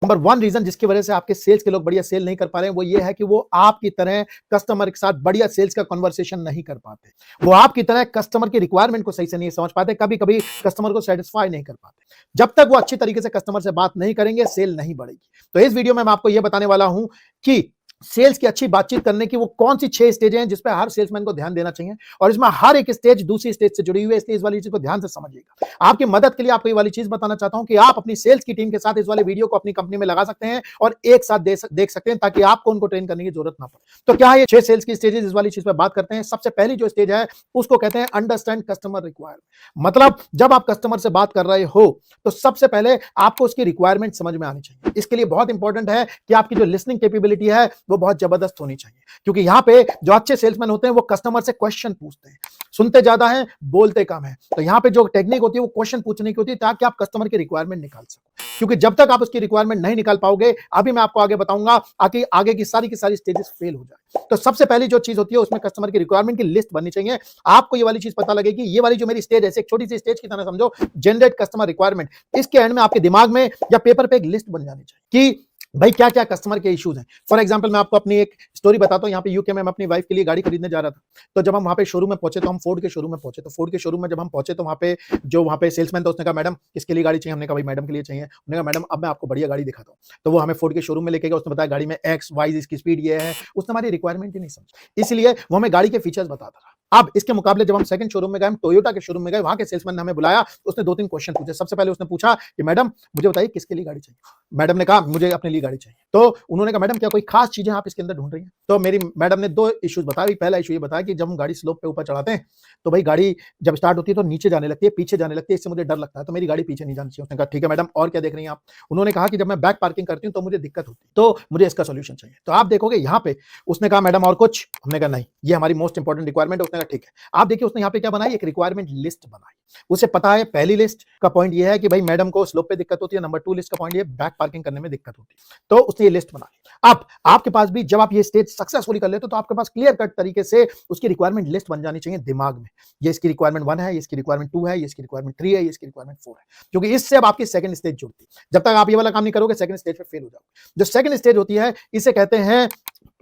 Number one reason जिसकी वजह से आपके सेल्स के लोग बढ़िया सेल नहीं कर पा रहे हैं वो ये है कि वो आपकी तरह कस्टमर के साथ बढ़िया सेल्स का कन्वर्सेशन नहीं कर पाते। वो आपकी तरह कस्टमर की रिक्वायरमेंट को सही से नहीं समझ पाते, कभी कभी कस्टमर को सेटिस्फाई नहीं कर पाते। जब तक वो अच्छी तरीके से कस्टमर से बात नहीं करेंगे सेल नहीं बढ़ेगी। तो इस वीडियो में मैं आपको यह बताने वाला हूं कि सेल्स की अच्छी बातचीत करने की वो कौन सी 6 स्टेज हैं जिस पे हर सेल्समैन को ध्यान देना चाहिए, और इसमें हर एक स्टेज दूसरी स्टेज से जुड़ी हुई है, इसलिए इस वाली चीज को ध्यान से समझिएगा। आपकी मदद के लिए आपको ये वाली चीज बताना चाहता हूं कि आप अपनी सेल्स की टीम के साथ इस वाले वीडियो को अपनी कंपनी में लगा सकते हैं और एक साथ देख सकते हैं ताकि आपको उनको ट्रेन करने की जरूरत ना पड़े। तो क्या है ये 6 सेल्स की स्टेजेस, इस वाली चीज पर बात करते हैं। सबसे पहली जो स्टेज है उसको कहते हैं अंडरस्टैंड कस्टमर रिक्वायरमेंट। मतलब जब आप कस्टमर से बात कर रहे हो तो सबसे पहले आपको उसकी रिक्वायरमेंट समझ में आनी चाहिए। इसके लिए बहुत इंपॉर्टेंट है कि आपकी जो लिसनिंग कैपेबिलिटी है वो बहुत जबरदस्त होनी चाहिए, क्योंकि यहां पे जो अच्छे सेल्समैन होते हैं वो कस्टमर से क्वेश्चन पूछते हैं, सुनते ज्यादा हैं बोलते कम है। तो यहां पे जो टेक्निक होती है वो क्वेश्चन पूछने की होती है ताकि आप कस्टमर की रिक्वायरमेंट निकाल सको, क्योंकि जब तक आप उसकी रिक्वायरमेंट नहीं निकाल पाओगे, अभी मैं आपको आगे बताऊंगा कि आगे की सारी स्टेजेस फेल हो जाए। तो सबसे पहली जो चीज होती है उसमें कस्टमर की रिक्वायरमेंट की लिस्ट बननी चाहिए। आपको ये वाली चीज पता लगेगी, ये वाली जो मेरी स्टेज है एक छोटी सी स्टेज की तरह समझो, जनरेट कस्टमर रिक्वायरमेंट। इसके एंड में आपके दिमाग में या पेपर पे एक लिस्ट बन जानी चाहिए कि भाई क्या क्या कस्टमर के इश्यूज हैं। फॉर एग्जांपल मैं आपको अपनी एक स्टोरी बताता हूं। यहाँ पे यूके में मैं अपनी वाइफ के लिए गाड़ी खरीदने जा रहा था। तो जब हम वहां पे शोरूम में पहुंचे तो हम फोर्ड के शोरूम में पहुंचे। तो फोर्ड के शोरूम में जब हम पहुंचे तो वहां पे सेल्समैन था, उसने कहा मैडम किसके लिए गाड़ी चाहिए। हमने कहा भाई मैडम के लिए चाहिए। उन्होंने कहा मैडम अब मैं आपको बढ़िया गाड़ी दिखाता हूँ। तो वो हमें फोर्ड के शोरूम में लेके गया। उसने बताया गाड़ी में एक्स वाई इसकी स्पीड ये है। उसने हमारी रिक्वायरमेंट ही नहीं समझी, इसलिए वो हमें गाड़ी के फीचर्स बताता रहा। अब इसके मुकाबले जब हम सेकंड शोरूम में गए, हम टोयोटा के शोरूम में गए, वहां के सेल्समैन ने हमें बुलाया। उसने 2-3 क्वेश्चन पूछे। सबसे पहले उसने पूछा कि मैडम मुझे बताइए किसके लिए गाड़ी चाहिए। मैडम ने कहा मुझे अपने लिए गाड़ी चाहिए। तो उन्होंने कहा मैडम क्या कोई खास चीजें आप इसके अंदर ढूंढ रही हैं। तो मेरी मैडम ने 2 इश्यूज बताया। पहला इशू ये बताया कि जब हम गाड़ी स्लोप पे ऊपर चढ़ाते हैं तो भाई गाड़ी जब स्टार्ट होती है तो नीचे जाने लगती है, पीछे जाने लगती है, इससे मुझे डर लगता है, तो मेरी गाड़ी पीछे नहीं जानी चाहिए। उसने कहा ठीक है मैडम और क्या देख रही हैं आप। उन्होंने कहा कि जब मैं बैक पार्किंग करती हूँ तो मुझे दिक्कत होती है, तो मुझे इसका सोल्यूशन चाहिए। तो आप देखोगे यहाँ पे उसने कहा मैडम और कुछ। हमने कहा नहीं, ये हमारी मोस्ट इंपॉर्टेंट रिक्वायरमेंट है। उसने कहा ठीक है। आप देखिए उसने यहाँ पे क्या बनाई, एक रिक्वायरमेंट लिस्ट बनाई। उसे पता है पहली लिस्ट का पॉइंट ये है कि भाई मैडम को स्लोप पे दिक्कत होती है, नंबर 2 लिस्ट का पॉइंट ये बैक पार्किंग करने में दिक्कत होती है। तो उसने ये लिस्ट बना ली। अब आपके पास भी जब आप ये स्टेज सक्सेसफुली कर लेते हो तो आपके पास क्लियर कट तरीके से उसकी रिक्वायरमेंट लिस्ट बन जानी चाहिए दिमाग में। ये इसकी रिक्वायरमेंट 1 है, ये इसकी रिक्वायरमेंट 2 है, ये इसकी रिक्वायरमेंट 3 है, ये इसकी रिक्वायरमेंट 4 है, क्योंकि इससे अब आपकी सेकंड स्टेज जुड़ती है। जब तक आप ये वाला काम नहीं करोगे सेकंड स्टेज पे फेल हो जाओगे। जो सेकंड स्टेज होती है इसे कहते हैं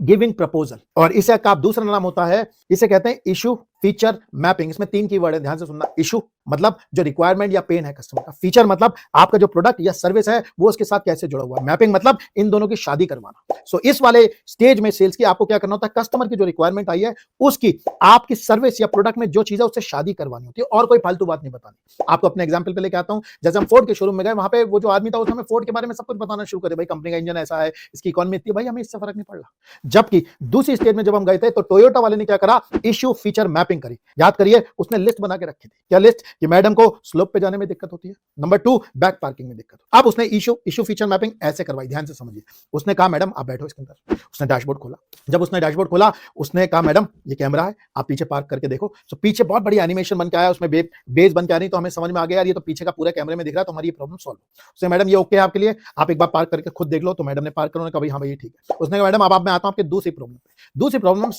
गिविंग प्रपोजल, और इसे का दूसरा नाम होता है, इसे कहते हैं इशू फीचर मैपिंग। इसमें 3 कीवर्ड है, ध्यान से सुनना। इशू मतलब जो रिक्वायरमेंट या पेन है कस्टमर का, फीचर मतलब आपका जो प्रोडक्ट या सर्विस है वो उसके साथ कैसे जुड़ा हुआ है, मैपिंग मतलब इन दोनों की शादी करवाना। सो इस वाले स्टेज में सेल्स की आपको क्या करना होता है, कस्टमर की जो रिक्वायरमेंट आई है उसकी आपकी सर्विस या प्रोडक्ट में जो चीज है उससे शादी करवानी होती है, और कोई फालतू बात नहीं बतानी। आपको अपने एग्जाम्पल पे लेके आता हूं। जैसे हम फोर्ड के शोरूम में गए, वहां पे वो जो आदमी था उसने हमें फोर्ड के बारे में सब कुछ बताना शुरू करे, भाई कंपनी का इंजन ऐसा है, इसकी इकोनॉमी इतनी, भाई हमें इससे फर्क नहीं पड़ रहा। जबकि दूसरी स्टेज में जब हम गए थे तो टोयोटा वाले ने क्या करा, इशू फीचर मैपिंग करी। याद करिए उसने लिस्ट बना के रखी थी। क्या लिस्ट, कि मैडम को स्लोप पे जाने में दिक्कत होती है, नंबर 2 बैक पार्किंग में दिक्कत। अब उसने इशू फीचर मैपिंग ऐसे करवाई, ध्यान से समझिए। उसने कहा मैडम आप बैठो इसके अंदर। उसने डैशबोर्ड खोला। जब उसने डैशबोर्ड खोला उसने कहा मैडम ये कैमरा है, आप पीछे पार्क करके देखो। तो पीछे बहुत बड़ी एनिमेशन बन के आया, उसमें बेस बन के आ रही, तो हमें समझ में आ गया यार ये तो पीछे का पूरा कैमरे में दिख रहा है, तो हमारी ये प्रॉब्लम सॉल्व। उसने मैडम ये ओके है आपके लिए, आप एक बार पार्क करके खुद देख लो। तो मैडम ने पार्क करा, कहा भाई हाँ भाई ठीक है। उसने कहा मैडम अब मैं आता हूं आपकी दूसरी प्रॉब्लम पे। दूसरी प्रॉब्लम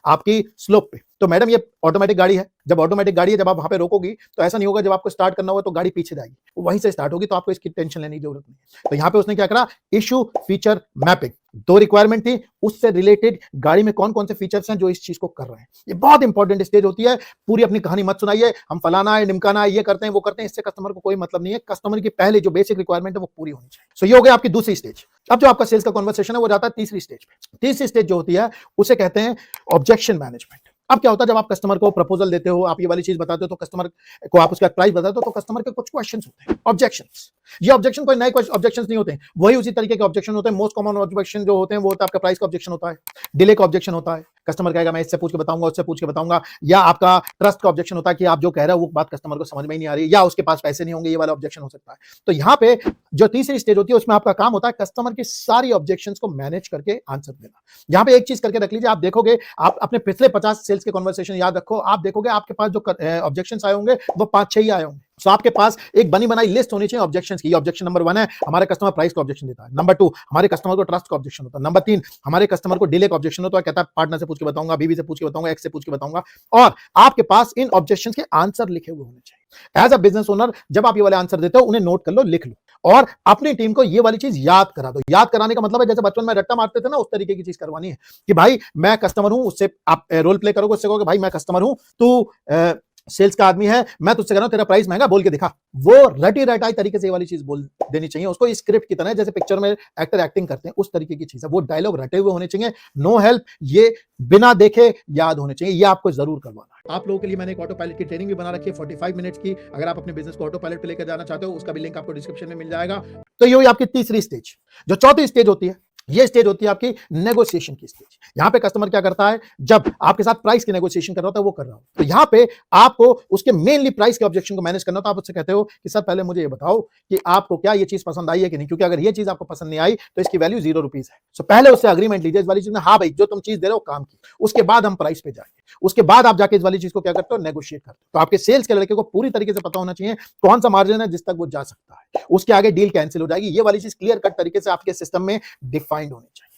आपकी स्लोप पे। तो मैडम ये ऑटोमेटिक गाड़ी है, जब ऑटोमेटिक गाड़ी है जब आप वहां पे रोकोगी तो ऐसा नहीं होगा, जब आपको स्टार्ट करना होगा तो गाड़ी पीछे जाएगी, वो वहीं से स्टार्ट होगी, तो आपको इसकी टेंशन लेने की जरूरत नहीं है। तो यहाँ पे उसने क्या करा, इशू फीचर मैपिंग। 2 रिक्वायरमेंट थी, उससे रिलेटेड गाड़ी में कौन कौन से फीचर्स हैं जो इस चीज को कर रहे हैं। ये बहुत इंपॉर्टेंट स्टेज होती है। पूरी अपनी कहानी मत सुनाइए, हम फलाना है निमकाना है, ये करते हैं वो करते हैं, इससे कस्टमर को कोई मतलब नहीं है। कस्टमर की पहले जो बेसिक रिक्वायरमेंट है वो पूरी होनी चाहिए। सो ये हो गया आपकी दूसरी स्टेज। अब जो आपका सेल्स का कन्वर्सेशन है वो जाता है तीसरी स्टेज पे। तीसरी स्टेज जो होती है उसे कहते हैं ऑब्जेक्शन मैनेजमेंट। अब क्या होता है, जब आप कस्टमर को प्रपोजल देते हो, आप ये वाली चीज बताते हो, तो कस्टमर को आप उसका प्राइस बताते हो, तो कस्टमर के कुछ क्वेश्चंस होते हैं, ऑब्जेक्शंस। ये ऑब्जेक्शन कोई नए ऑब्जेक्शंस नहीं होते हैं, वही उसी तरीके के ऑब्जेक्शन होते हैं। मोस्ट कॉमन ऑब्जेक्शन जो होते हैं वो होता है आपका प्राइस का ऑब्जेक्शन होता है, डिले का ऑब्जेक्शन होता है, कस्टमर कहेगा मैं इससे पूछ के बताऊंगा, उससे पूछ के बताऊंगा, या आपका ट्रस्ट का ऑब्जेक्शन होता है कि आप जो कह रहे हो वो बात कस्टमर को समझ में ही नहीं आ रही, या उसके पास पैसे नहीं होंगे, ये वाला ऑब्जेक्शन हो सकता है। तो यहाँ पे जो तीसरी स्टेज होती है उसमें आपका काम होता है कस्टमर की सारी ऑब्जेक्शंस को मैनेज करके आंसर देना। यहाँ पे एक चीज करके रख लीजिए, आप देखोगे, आप अपने पिछले 50 सेल्स के कन्वर्सेशन याद रखो, आप देखोगे आपके पास जो ऑब्जेक्शंस आए होंगे वो 5-6 ही आए होंगे। सो आपके पास एक बनी बनाई लिस्ट होनी चाहिए ऑब्जेक्शंस की। ऑब्जेक्शन नंबर 1 है, हमारे कस्टमर प्राइस का ऑब्जेक्शन देता है। नंबर 2, हमारे कस्टमर को ट्रस्ट का ऑब्जेक्शन होता है। नंबर 3, हमारे कस्टमर को डिले का ऑब्जेक्शन होता है, कहता है पार्टनर से पूछ के बताऊंगा, बीवी से पूछ के बताऊंगा, एक्स से पूछ के बताऊंगा। और आपके पास इन ऑब्जेक्शंस के आंसर लिखे हुए होने चाहिए। एज अ बिजनेस ओनर जब आप ये वाले आंसर देते हो, उन्हें नोट कर लो, लिख लो और अपनी टीम को ये वाली चीज याद करा दो। याद कराने का मतलब है जैसे बचपन में रट्टा मारते थे ना, उस तरीके की चीज करवानी है कि भाई मैं कस्टमर हूं, उससे आप रोल प्ले करोगे, उससे कहोगे भाई मैं कस्टमर हूं, तू सेल्स का आदमी है, मैं तुझसे कह रहा हूं तेरा प्राइस महंगा, बोल के दिखा। वो रटी रटाई तरीके से ये वाली चीज बोल देनी चाहिए उसको, स्क्रिप्ट की तरह, जैसे पिक्चर में एक्टर एक्टिंग करते हैं उस तरीके की चीज है। वो डायलॉग रटे हुए होने चाहिए, नो हेल्प, ये बिना देखे याद होने चाहिए। ये आपको जरूर करवाना है। आप लोगों के लिए मैंने एक ऑटो पायलट की ट्रेनिंग भी बना रखी है 45 मिनट्स की। अगर आप अपने बिजनेस को ऑटो पायलट पे लेकर जाना चाहते हो, उसका भी लिंक आपको डिस्क्रिप्शन में मिल जाएगा। तो ये हुई आपकी तीसरी स्टेज। जो चौथी स्टेज होती है, ये स्टेज होती है आपकी नेगोशिएशन की स्टेज। यहां पे कस्टमर क्या करता है, जब आपके साथ प्राइस की नेगोशिएशन कर रहा होता है, वो कर रहा हो, तो यहां पे आपको उसके मेनली प्राइस के ऑब्जेक्शन को मैनेज करना होता है। आप उससे कहते हो कि सर पहले मुझे ये बताओ कि आपको क्या ये चीज पसंद आई है कि नहीं, क्योंकि अगर ये चीज आपको पसंद नहीं आई तो इसकी वैल्यू 0 रुपीज है। सो पहले उससे अग्रीमेंट लीजिए इस वाली चीज में, हाँ भाई जो तुम चीज दे रहे हो काम की, उसके बाद हम प्राइस पे जाएंगे। उसके बाद आप जाके इस वाली चीज को क्या करते हो, नेगोशिएट करते हो। तो आपके सेल्स के लड़के को पूरी तरीके से पता होना चाहिए कौन सा मार्जिन है जिस तक वो जा सकता है, उसके आगे डील कैंसिल हो जाएगी। ये वाली चीज क्लियर कट तरीके से आपके सिस्टम में डिफाइंड होनी चाहिए।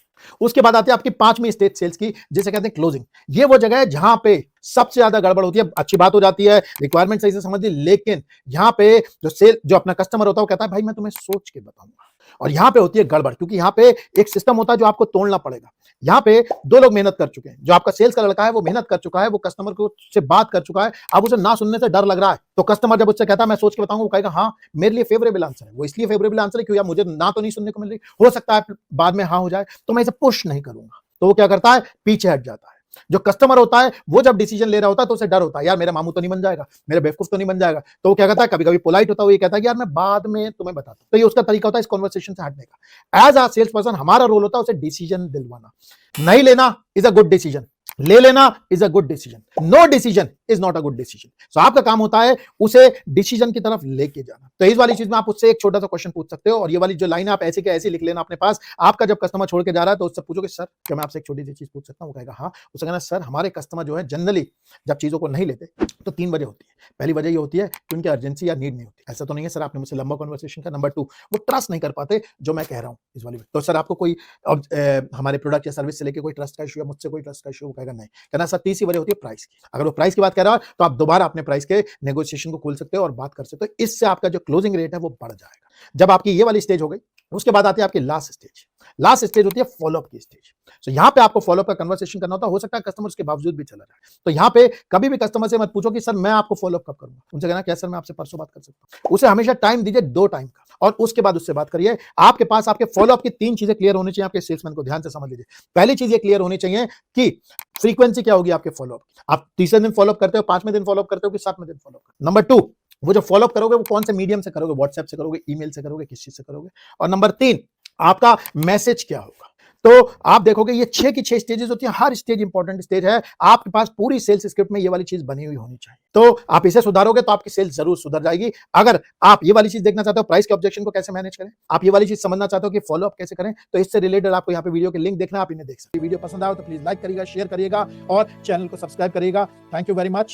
उसके बाद आती है आपकी पांचवी स्टेज सेल्स की, जिसे कहते हैं क्लोजिंग। ये वो जगह है जहां पे सबसे ज्यादा गड़बड़ होती है। अच्छी बात हो जाती है, रिक्वायरमेंट सही से समझ ली, लेकिन यहां पे जो अपना कस्टमर होता है वो कहता है भाई मैं तुम्हें सोच के बताऊंगा, और यहां पे होती है गड़बड़, क्योंकि यहां पे एक सिस्टम होता है जो आपको तोड़ना पड़ेगा। यहां पे दो लोग मेहनत कर चुके हैं, जो आपका सेल्स का लड़का है वो मेहनत कर चुका है, वो कस्टमर को से बात कर चुका है, अब उसे ना सुनने से डर लग रहा है। तो कस्टमर जब उससे कहता है मैं सोच के बताऊंगा, वो कहेगा हाँ मेरे लिए फेवरेबल आंसर है। वो इसलिए फेवरेबल आंसर है क्योंकि यार मुझे ना तो नहीं सुनने को मिल रही, हो सकता है बाद में हाँ हो जाए, तो मैं इसे पुश नहीं करूंगा। तो वो क्या करता है, पीछे हट जाता है। जो कस्टमर होता है वो जब डिसीजन ले रहा होता है तो उसे डर होता है, यार मेरा मामू तो नहीं बन जाएगा, मेरा बेवकूफ तो नहीं बन जाएगा। तो वो क्या करता है, कभी कभी पोलाइट होता है, वो ये कहता है कि यार मैं बाद में तुम्हें बताता हूं। तो ये उसका तरीका होता है इस कॉन्वर्सेशन से हटने का। एज अ सेल्स पर्सन हमारा रोल होता है उसे डिसीजन दिलवाना। नहीं लेना इज अ गुड डिसीजन, ले लेना is a good decision, no decision is not a good decision. So आपका काम होता है उसे डिसीजन की तरफ लेके जाना। तो इस वाली चीज में आप उससे एक छोटा सा क्वेश्चन पूछ सकते हो, और ये वाली जो लाइन है आप ऐसे के ऐसे लिख लेना अपने पास। आपका जब कस्टमर छोड़ के जा रहा है तो उससे पूछोगे सर क्या मैं आपसे एक छोटी सी चीज पूछ सकता हूँ, वो कहेगा हाँ। उसे कहना सर हमारे कस्टमर जो है जनरली जब चीजों को नहीं लेते तो 3 वजह होती है। पहली वजह ये होती है कि उनकी अर्जेंसी या नीड नहीं होती। ऐसा तो नहीं है सर आपने मुझसे लंबा कन्वर्सेशन का। नंबर 2, वो ट्रस्ट नहीं कर पाते जो मैं कह रहा हूँ इस वाली। तो सर आपको कोई हमारे प्रोडक्ट या सर्विस से लेके कोई ट्रस्ट का इशू है, मुझसे कोई ट्रस्ट का इशू, वो कहेगा नहीं। कहना सर तीसरी वजह होती है प्राइस की। अगर वो प्राइस की बात कर रहा है तो आप दोबारा अपने प्राइस के नेगोशिएशन को खोल सकते हो और बात कर सकते हो। इससे आपका जो क्लोजिंग रेट है वो बढ़ जाएगा। जब आपकी ये वाली स्टेज हो गई, उसके बाद आती है आपकी लास्ट स्टेज। लास्ट स्टेज होती है फॉलोअप की स्टेज। तो यहां पे आपको फॉलोअप का कन्वर्सेशन करना होता है। हो सकता है कस्टमर उसके बावजूद भी चला जाए, तो यहां पे कभी भी कस्टमर से मत पूछो कि सर मैं आपको फॉलोअप कब करूंगा। उनसे कहना क्या सर मैं आपसे परसों बात कर सकता हूं। उसे हमेशा टाइम दीजिए, 2 टाइम का, और उसके बाद उससे बात करिए। आपके पास आपके फॉलोअप की 3 चीजें क्लियर होनी चाहिए। आपके सेल्समैन को ध्यान से समझ लीजिए। पहली चीज ये क्लियर होनी चाहिए कि फ्रीक्वेंसी क्या होगी आपके फॉलोअप। आप तीसरे दिन फॉलोअप करते हो, 5वें दिन फॉलोअप करते हो कि 7वें दिन फॉलोअप करते हो। नंबर 2, वो जो फॉलोअप करोगे वो कौन से मीडियम से करोगे, व्हाट्सएप से करोगे, ईमेल से करोगे, किस चीज से करोगे। और नंबर 3, आपका मैसेज क्या होगा। तो आप देखोगे ये 6 की 6 स्टेजेस होती है, हर स्टेज इंपॉर्टेंट स्टेज है। आपके पास पूरी सेल्स स्क्रिप्ट में ये वाली चीज बनी हुई होनी चाहिए। तो आप इसे सुधारोगे तो आपकी सेल्स जरूर सुधर जाएगी। अगर आप ये वाली चीज देखना चाहते हो प्राइस के ऑब्जेक्शन को कैसे मैनेज करें, आप ये वाली चीज समझना चाहते हो कि फॉलो अप कैसे करें, तो इससे रिलेटेड आपको यहाँ पे वीडियो के लिंक देखना, आप इन्हें देख सकते हैं। वीडियो पसंद आए तो प्लीज लाइक करिएगा, शेयर करिएगा और चैनल को सब्सक्राइब करिएगा। Thank you very much.